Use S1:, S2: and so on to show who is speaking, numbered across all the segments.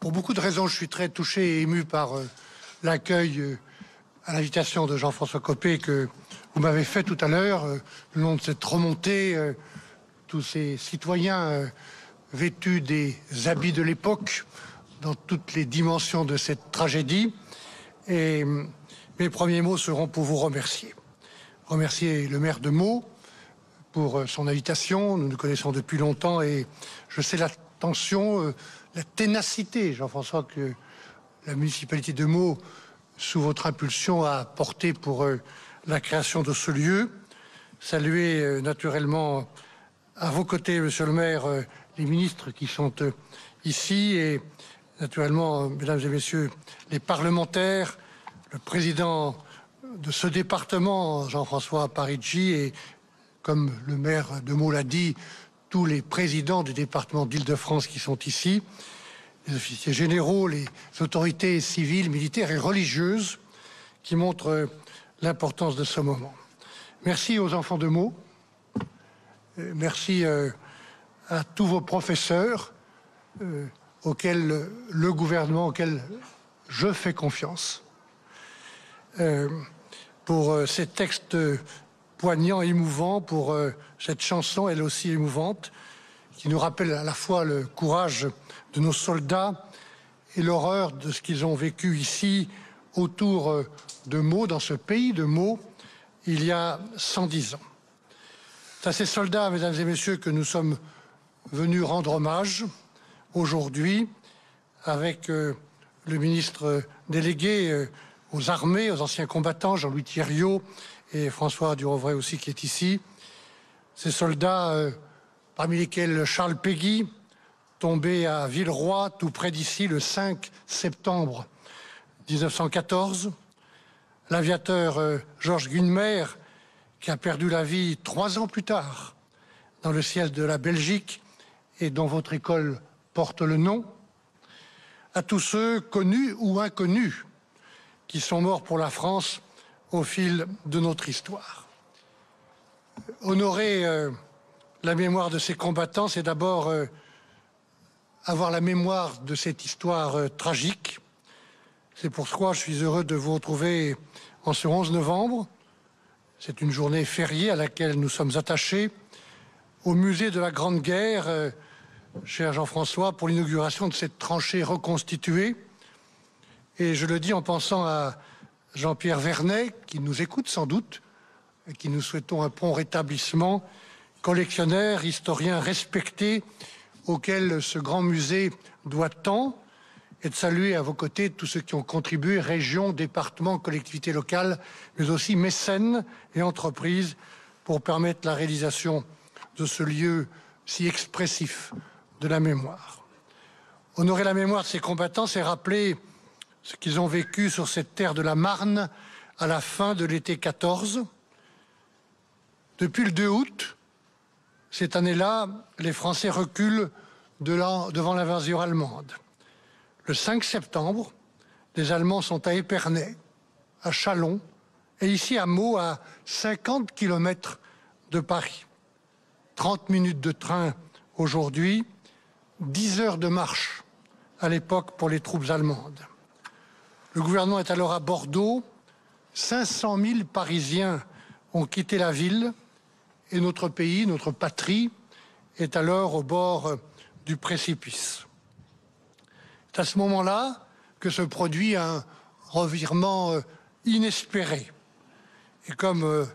S1: Pour beaucoup de raisons, je suis très touché et ému par l'accueil à l'invitation de Jean-François Copé que vous m'avez fait tout à l'heure, le long de cette remontée, tous ces citoyens vêtus des habits de l'époque, dans toutes les dimensions de cette tragédie. Et mes premiers mots seront pour vous remercier. Remercier le maire de Meaux pour son invitation. Nous nous connaissons depuis longtemps et je sais l'attention, la ténacité, Jean-François, que la municipalité de Meaux, sous votre impulsion, a porté pour la création de ce lieu. Saluer naturellement à vos côtés, monsieur le maire, les ministres qui sont ici et naturellement, mesdames et messieurs, les parlementaires, le président de ce département, Jean-François Parigi, et comme le maire de Meaux l'a dit, tous les présidents du département d'Île-de-France qui sont ici, les officiers généraux, les autorités civiles, militaires et religieuses qui montrent l'importance de ce moment. Merci aux enfants de Meaux, merci à tous vos professeurs auxquels le gouvernement, auquel je fais confiance, pour ces textes poignants, émouvants, pour cette chanson, elle aussi émouvante, qui nous rappelle à la fois le courage de nos soldats et l'horreur de ce qu'ils ont vécu ici, autour de Meaux, dans ce pays de Meaux, il y a 110 ans. C'est à ces soldats, mesdames et messieurs, que nous sommes venus rendre hommage aujourd'hui, avec le ministre délégué aux armées, aux anciens combattants, Jean-Louis Thiriot, et François Durovray aussi qui est ici. Ces soldats, parmi lesquels Charles Péguy, tombé à Villeroy, tout près d'ici, le 5 septembre 1914. L'aviateur Georges Gunmer, qui a perdu la vie 3 ans plus tard dans le ciel de la Belgique et dont votre école porte le nom. À tous ceux, connus ou inconnus, qui sont morts pour la France au fil de notre histoire. Honorer la mémoire de ces combattants, c'est d'abord avoir la mémoire de cette histoire tragique. C'est pourquoi je suis heureux de vous retrouver en ce 11 novembre. C'est une journée fériée à laquelle nous sommes attachés au musée de la Grande Guerre, cher Jean-François, pour l'inauguration de cette tranchée reconstituée. Et je le dis en pensant à Jean-Pierre Vernet, qui nous écoute sans doute, et qui nous souhaitons un prompt rétablissement, collectionneur, historien respecté, auquel ce grand musée doit tant, et de saluer à vos côtés tous ceux qui ont contribué, régions, départements, collectivités locales, mais aussi mécènes et entreprises, pour permettre la réalisation de ce lieu si expressif de la mémoire. Honorer la mémoire de ces combattants, c'est rappeler ce qu'ils ont vécu sur cette terre de la Marne à la fin de l'été 14. Depuis le 2 août, cette année-là, les Français reculent devant l'invasion allemande. Le 5 septembre, les Allemands sont à Épernay, à Châlons, et ici à Meaux, à 50 km de Paris. 30 minutes de train aujourd'hui, 10 heures de marche à l'époque pour les troupes allemandes. Le gouvernement est alors à Bordeaux, 500 000 Parisiens ont quitté la ville et notre pays, notre patrie, est alors au bord du précipice. C'est à ce moment-là que se produit un revirement inespéré. Et comme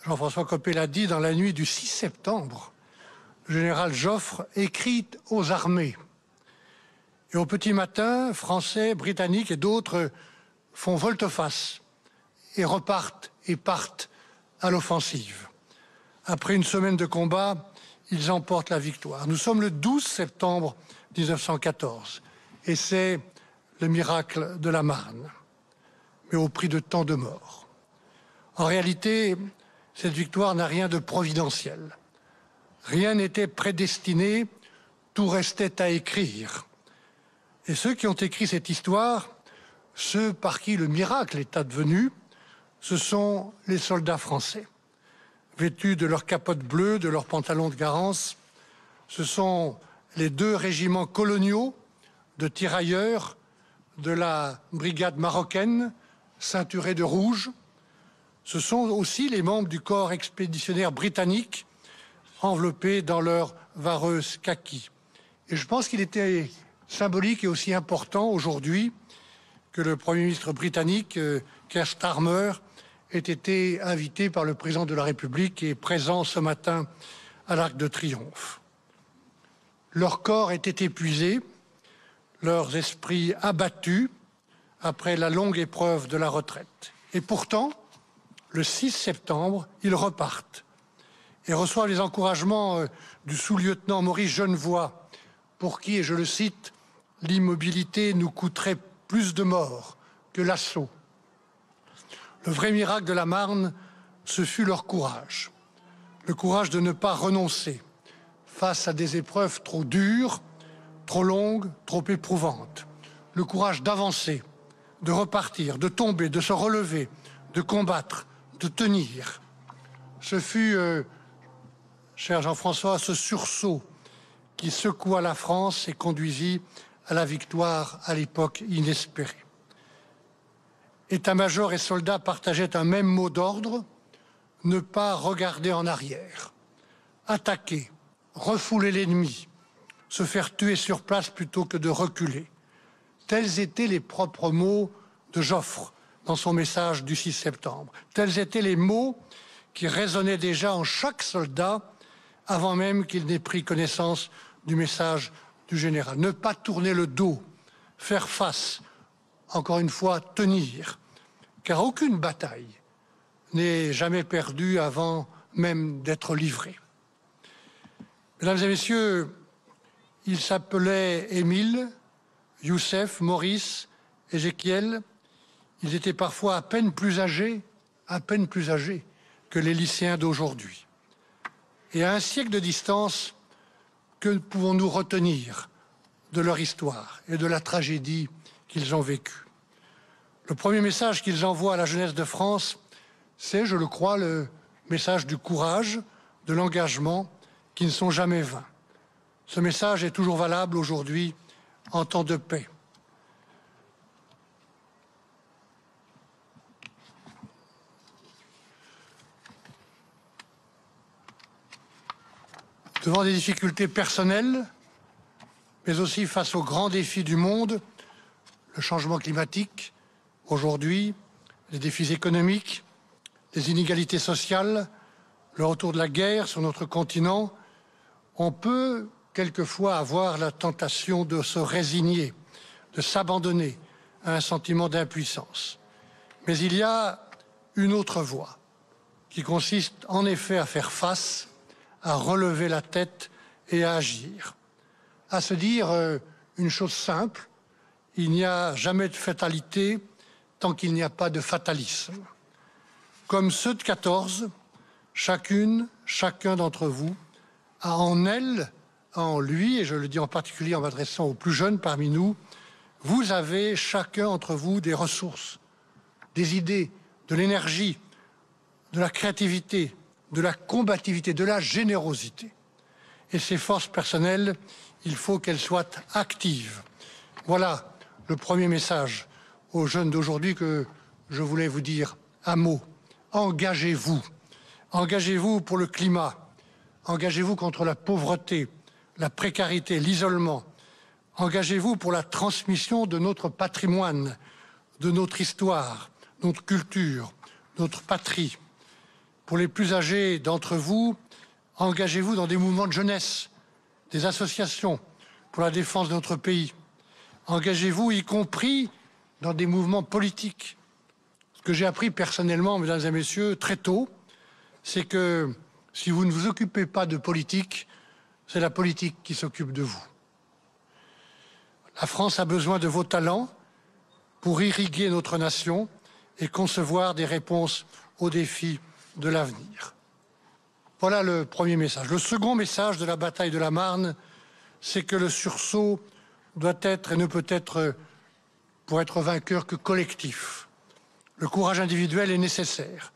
S1: Jean-François Copé l'a dit, dans la nuit du 6 septembre, le général Joffre écrit aux armées. Et au petit matin, Français, Britanniques et d'autres font volte-face et repartent et partent à l'offensive. Après une semaine de combat, ils emportent la victoire. Nous sommes le 12 septembre 1914 et c'est le miracle de la Marne, mais au prix de tant de morts. En réalité, cette victoire n'a rien de providentiel. Rien n'était prédestiné, tout restait à écrire. Et ceux qui ont écrit cette histoire, ceux par qui le miracle est advenu, ce sont les soldats français. Vêtus de leurs capotes bleues, de leurs pantalons de garance, ce sont les 2 régiments coloniaux de tirailleurs de la brigade marocaine, ceinturés de rouge. Ce sont aussi les membres du corps expéditionnaire britannique, enveloppés dans leur vareuse kaki. Et je pense qu'il était symbolique et aussi important aujourd'hui que le Premier ministre britannique, Keir Starmer, ait été invité par le président de la République et présent ce matin à l'Arc de Triomphe. Leur corps était épuisé, leurs esprits abattus après la longue épreuve de la retraite. Et pourtant, le 6 septembre, ils repartent et reçoivent les encouragements du sous-lieutenant Maurice Genevoix, pour qui, et je le cite, « l'immobilité nous coûterait plus de morts que l'assaut ». Le vrai miracle de la Marne, ce fut leur courage. Le courage de ne pas renoncer face à des épreuves trop dures, trop longues, trop éprouvantes. Le courage d'avancer, de repartir, de tomber, de se relever, de combattre, de tenir. Ce fut, cher Jean-François, ce sursaut qui secoua la France et conduisit à la victoire à l'époque inespérée. État-major et soldats partageaient un même mot d'ordre, ne pas regarder en arrière, attaquer, refouler l'ennemi, se faire tuer sur place plutôt que de reculer. Tels étaient les propres mots de Joffre dans son message du 6 septembre. Tels étaient les mots qui résonnaient déjà en chaque soldat avant même qu'il n'ait pris connaissance du message du général. Ne pas tourner le dos, faire face, encore une fois, tenir, car aucune bataille n'est jamais perdue avant même d'être livrée. Mesdames et messieurs, ils s'appelaient Émile, Youssef, Maurice, Ézéchiel. Ils étaient parfois à peine plus âgés que les lycéens d'aujourd'hui. Et à un siècle de distance, que pouvons-nous retenir de leur histoire et de la tragédie qu'ils ont vécue? Le premier message qu'ils envoient à la jeunesse de France, c'est, je le crois, le message du courage, de l'engagement, qui ne sont jamais vains. Ce message est toujours valable aujourd'hui en temps de paix. Devant des difficultés personnelles, mais aussi face aux grands défis du monde, le changement climatique, aujourd'hui, les défis économiques, les inégalités sociales, le retour de la guerre sur notre continent, on peut quelquefois avoir la tentation de se résigner, de s'abandonner à un sentiment d'impuissance. Mais il y a une autre voie qui consiste en effet à faire face, à relever la tête et à agir, à se dire une chose simple, il n'y a jamais de fatalité tant qu'il n'y a pas de fatalisme. Comme ceux de 14, chacune, chacun d'entre vous a en elle, en lui, et je le dis en particulier en m'adressant aux plus jeunes parmi nous, vous avez chacun d'entre vous des ressources, des idées, de l'énergie, de la créativité, de la combativité, de la générosité. Et ces forces personnelles, il faut qu'elles soient actives. Voilà le premier message aux jeunes d'aujourd'hui que je voulais vous dire un mot. Engagez-vous. Engagez-vous pour le climat. Engagez-vous contre la pauvreté, la précarité, l'isolement. Engagez-vous pour la transmission de notre patrimoine, de notre histoire, notre culture, notre patrie. Pour les plus âgés d'entre vous, engagez-vous dans des mouvements de jeunesse, des associations pour la défense de notre pays. Engagez-vous y compris dans des mouvements politiques. Ce que j'ai appris personnellement, mesdames et messieurs, très tôt, c'est que si vous ne vous occupez pas de politique, c'est la politique qui s'occupe de vous. La France a besoin de vos talents pour irriguer notre nation et concevoir des réponses aux défis de l'avenir. Voilà le premier message. Le second message de la bataille de la Marne, c'est que le sursaut doit être et ne peut être, pour être vainqueur, que collectif. Le courage individuel est nécessaire.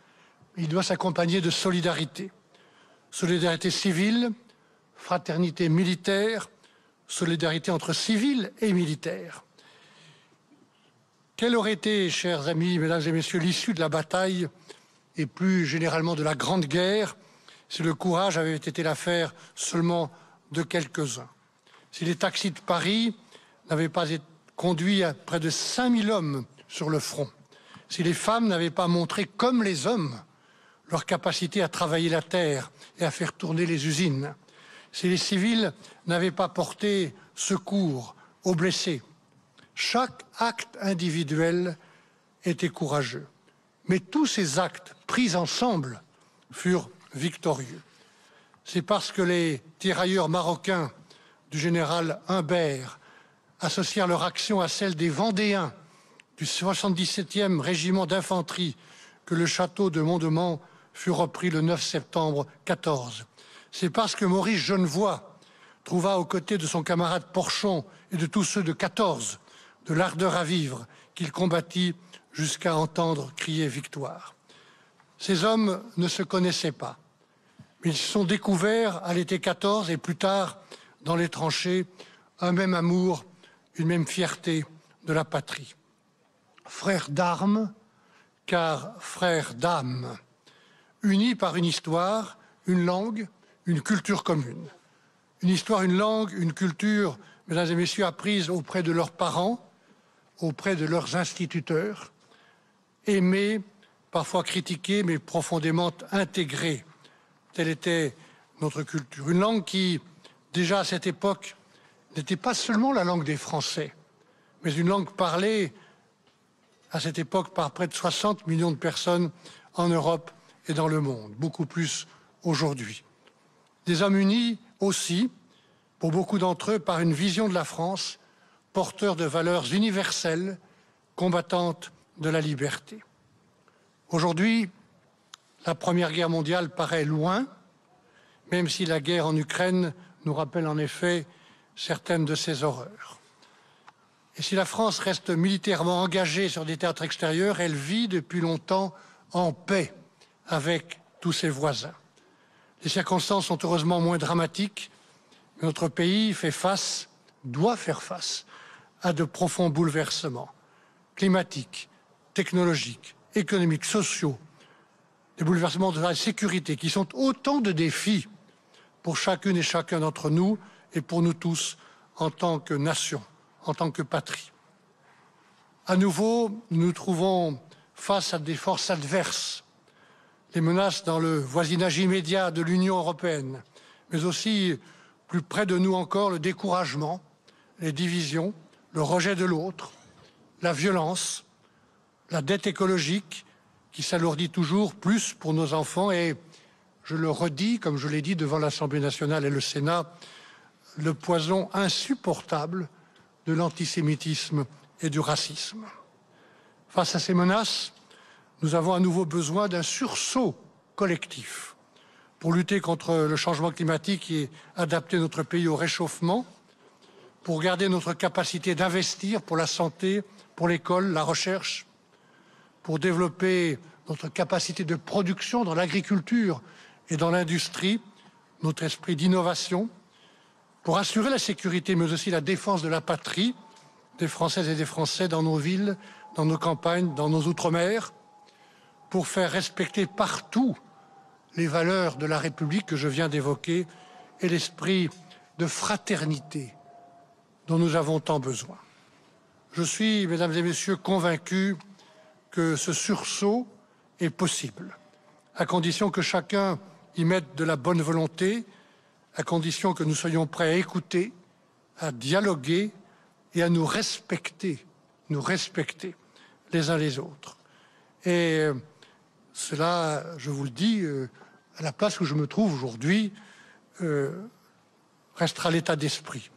S1: Il doit s'accompagner de solidarité. Solidarité civile, fraternité militaire, solidarité entre civils et militaires. Quelle aurait été, chers amis, mesdames et messieurs, l'issue de la bataille et plus généralement de la Grande Guerre si le courage avait été l'affaire seulement de quelques-uns? Si les taxis de Paris n'avaient pas conduit à près de 5000 hommes sur le front, si les femmes n'avaient pas montré, comme les hommes, leur capacité à travailler la terre et à faire tourner les usines, si les civils n'avaient pas porté secours aux blessés, chaque acte individuel était courageux. Mais tous ces actes pris ensemble furent victorieux. C'est parce que les tirailleurs marocains du général Humbert associèrent leur action à celle des Vendéens du 77e régiment d'infanterie que le château de Mondement fut repris le 9 septembre 14. C'est parce que Maurice Genevoix trouva aux côtés de son camarade Porchon et de tous ceux de 14 de l'ardeur à vivre qu'il combattit jusqu'à entendre crier victoire. Ces hommes ne se connaissaient pas, mais ils se sont découverts à l'été 14 et plus tard dans les tranchées un même amour, une même fierté de la patrie. Frères d'armes, car frères d'âme, unis par une histoire, une langue, une culture commune. Une histoire, une langue, une culture, mesdames et messieurs, apprises auprès de leurs parents, auprès de leurs instituteurs, aimés, parfois critiqués, mais profondément intégrés. Telle était notre culture. Une langue qui, déjà à cette époque, n'était pas seulement la langue des Français, mais une langue parlée à cette époque par près de 60 millions de personnes en Europe et dans le monde, beaucoup plus aujourd'hui. Des hommes unis aussi, pour beaucoup d'entre eux, par une vision de la France, porteurs de valeurs universelles, combattantes de la liberté. Aujourd'hui, la Première Guerre mondiale paraît loin, même si la guerre en Ukraine nous rappelle en effet certaines de ses horreurs. Et si la France reste militairement engagée sur des théâtres extérieurs, elle vit depuis longtemps en paix avec tous ses voisins. Les circonstances sont heureusement moins dramatiques, mais notre pays fait face, doit faire face, à de profonds bouleversements climatiques, technologiques, économiques, sociaux, des bouleversements de la sécurité qui sont autant de défis pour chacune et chacun d'entre nous et pour nous tous en tant que nation, en tant que patrie. À nouveau, nous nous trouvons face à des forces adverses, les menaces dans le voisinage immédiat de l'Union européenne, mais aussi plus près de nous encore le découragement, les divisions, le rejet de l'autre, la violence, la dette écologique qui s'alourdit toujours plus pour nos enfants et, je le redis, comme je l'ai dit devant l'Assemblée nationale et le Sénat, le poison insupportable de l'antisémitisme et du racisme. Face à ces menaces, nous avons à nouveau besoin d'un sursaut collectif pour lutter contre le changement climatique et adapter notre pays au réchauffement, pour garder notre capacité d'investir pour la santé, pour l'école, la recherche, pour développer notre capacité de production dans l'agriculture et dans l'industrie, notre esprit d'innovation, pour assurer la sécurité mais aussi la défense de la patrie, des Françaises et des Français dans nos villes, dans nos campagnes, dans nos outre-mer, pour faire respecter partout les valeurs de la République que je viens d'évoquer et l'esprit de fraternité dont nous avons tant besoin. Je suis, mesdames et messieurs, convaincu que ce sursaut est possible, à condition que chacun y mette de la bonne volonté, à condition que nous soyons prêts à écouter, à dialoguer et à nous respecter les uns les autres. Et cela, je vous le dis, à la place où je me trouve aujourd'hui, restera l'état d'esprit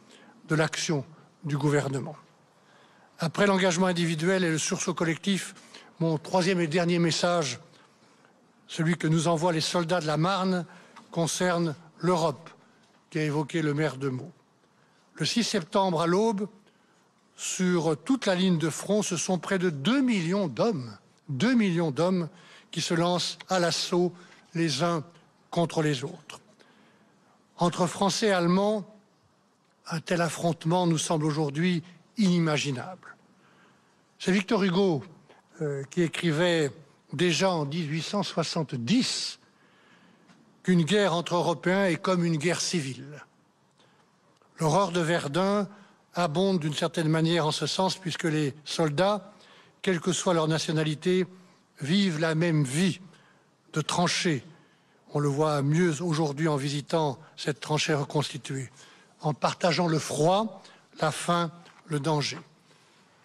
S1: de l'action du gouvernement. Après l'engagement individuel et le sursaut collectif, mon troisième et dernier message, celui que nous envoient les soldats de la Marne, concerne l'Europe, qu'a évoqué le maire de Meaux. Le 6 septembre à l'aube, sur toute la ligne de front, ce sont près de 2 millions d'hommes qui se lancent à l'assaut les uns contre les autres. Entre Français et Allemands, Un tel affrontement nous semble aujourd'hui inimaginable. C'est Victor Hugo qui écrivait déjà en 1870 qu'une guerre entre Européens est comme une guerre civile. L'horreur de Verdun abonde d'une certaine manière en ce sens, puisque les soldats, quelle que soit leur nationalité, vivent la même vie de tranchée. On le voit mieux aujourd'hui en visitant cette tranchée reconstituée, en partageant le froid, la faim, le danger.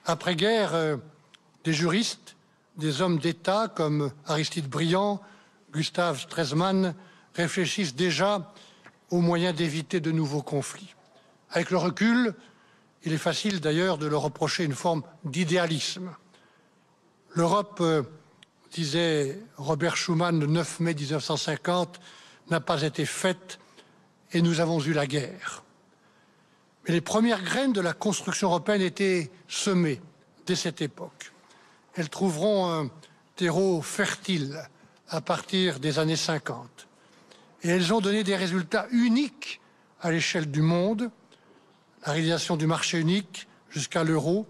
S1: Après-guerre, des juristes, des hommes d'État comme Aristide Briand, Gustave Stresemann réfléchissent déjà aux moyens d'éviter de nouveaux conflits. Avec le recul, il est facile d'ailleurs de leur reprocher une forme d'idéalisme. L'Europe, disait Robert Schuman le 9 mai 1950, n'a pas été faite et nous avons eu la guerre. Mais les premières graines de la construction européenne étaient semées dès cette époque. Elles trouveront un terreau fertile à partir des années 50. Et elles ont donné des résultats uniques à l'échelle du monde. La réalisation du marché unique jusqu'à l'euro,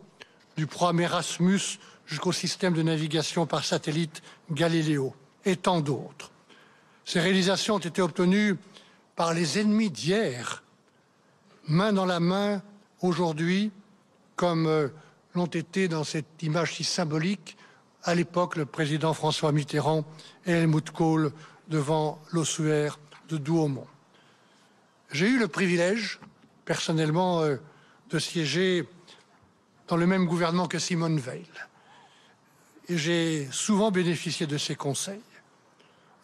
S1: du programme Erasmus jusqu'au système de navigation par satellite Galileo et tant d'autres. Ces réalisations ont été obtenues par les ennemis d'hier, main dans la main aujourd'hui, comme l'ont été dans cette image si symbolique, à l'époque, le président François Mitterrand et Helmut Kohl devant l'ossuaire de Douaumont. J'ai eu le privilège, personnellement, de siéger dans le même gouvernement que Simone Veil. Et j'ai souvent bénéficié de ses conseils.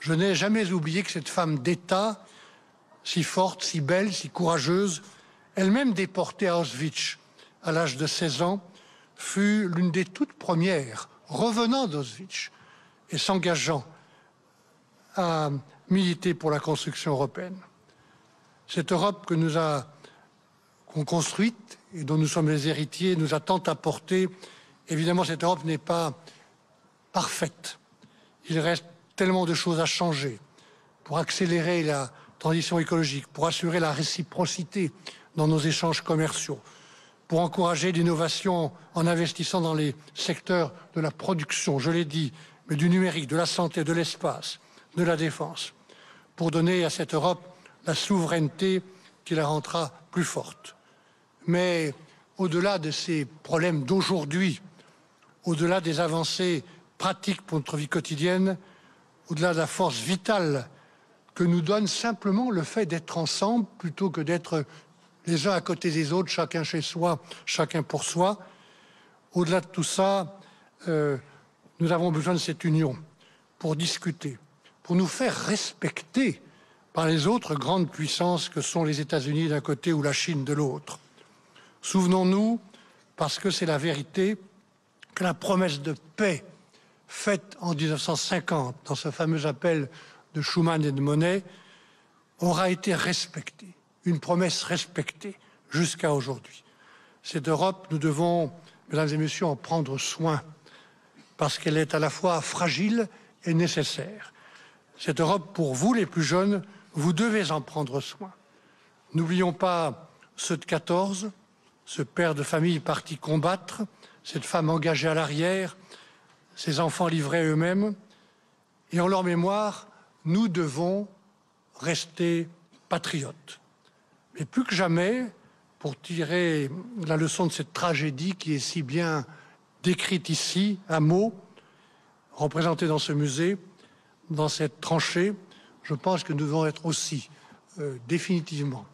S1: Je n'ai jamais oublié que cette femme d'État, si forte, si belle, si courageuse, elle-même déportée à Auschwitz à l'âge de 16 ans, fut l'une des toutes premières revenant d'Auschwitz et s'engageant à militer pour la construction européenne. Cette Europe que nous avons construite et dont nous sommes les héritiers nous a tant apporté. Évidemment, cette Europe n'est pas parfaite. Il reste tellement de choses à changer pour accélérer la transition écologique, pour assurer la réciprocité dans nos échanges commerciaux, pour encourager l'innovation en investissant dans les secteurs de la production, je l'ai dit, mais du numérique, de la santé, de l'espace, de la défense, pour donner à cette Europe la souveraineté qui la rendra plus forte. Mais au-delà de ces problèmes d'aujourd'hui, au-delà des avancées pratiques pour notre vie quotidienne, au-delà de la force vitale que nous donne simplement le fait d'être ensemble plutôt que d'être les uns à côté des autres, chacun chez soi, chacun pour soi. Au-delà de tout ça, nous avons besoin de cette union pour discuter, pour nous faire respecter par les autres grandes puissances que sont les États-Unis d'un côté ou la Chine de l'autre. Souvenons-nous, parce que c'est la vérité, que la promesse de paix faite en 1950 dans ce fameux appel de Schuman et de Monnet aura été respectée, une promesse respectée jusqu'à aujourd'hui. Cette Europe, nous devons, mesdames et messieurs, en prendre soin parce qu'elle est à la fois fragile et nécessaire. Cette Europe, pour vous les plus jeunes, vous devez en prendre soin. N'oublions pas ceux de 14, ce père de famille parti combattre, cette femme engagée à l'arrière, ces enfants livrés à eux-mêmes. Et en leur mémoire, nous devons rester patriotes. Mais plus que jamais, pour tirer la leçon de cette tragédie qui est si bien décrite ici, à mots, représentée dans ce musée, dans cette tranchée, je pense que nous devons être aussi définitivement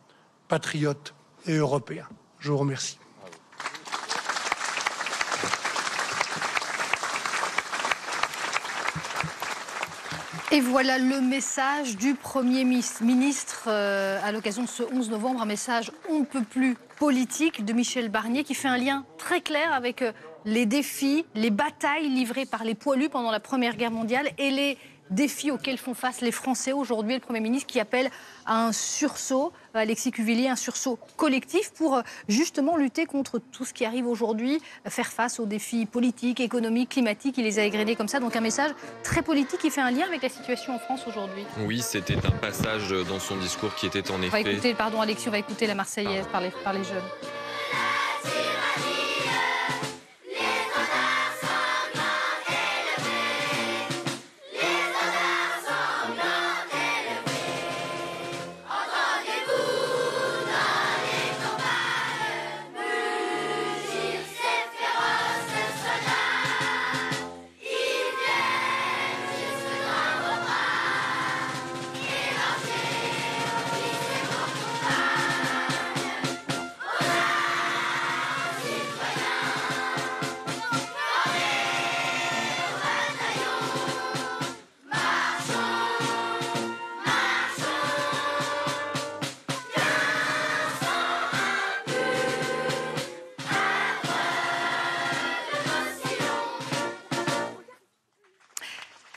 S1: patriotes et européens. Je vous remercie.
S2: Et voilà le message du Premier ministre à l'occasion de ce 11 novembre, un message on ne peut plus politique de Michel Barnier qui fait un lien très clair avec les défis, les batailles livrées par les poilus pendant la Première Guerre mondiale et les défis auxquels font face les Français aujourd'hui. Le Premier ministre qui appelle à un sursaut Alexis Cuvillier, un sursaut collectif pour justement lutter contre tout ce qui arrive aujourd'hui, faire face aux défis politiques, économiques, climatiques. Il les a égrenés comme ça. Donc un message très politique qui fait un lien avec la situation en France aujourd'hui.
S3: Oui, c'était un passage dans son discours qui était en effet...
S2: Alexis, on va écouter la Marseillaise par les jeunes.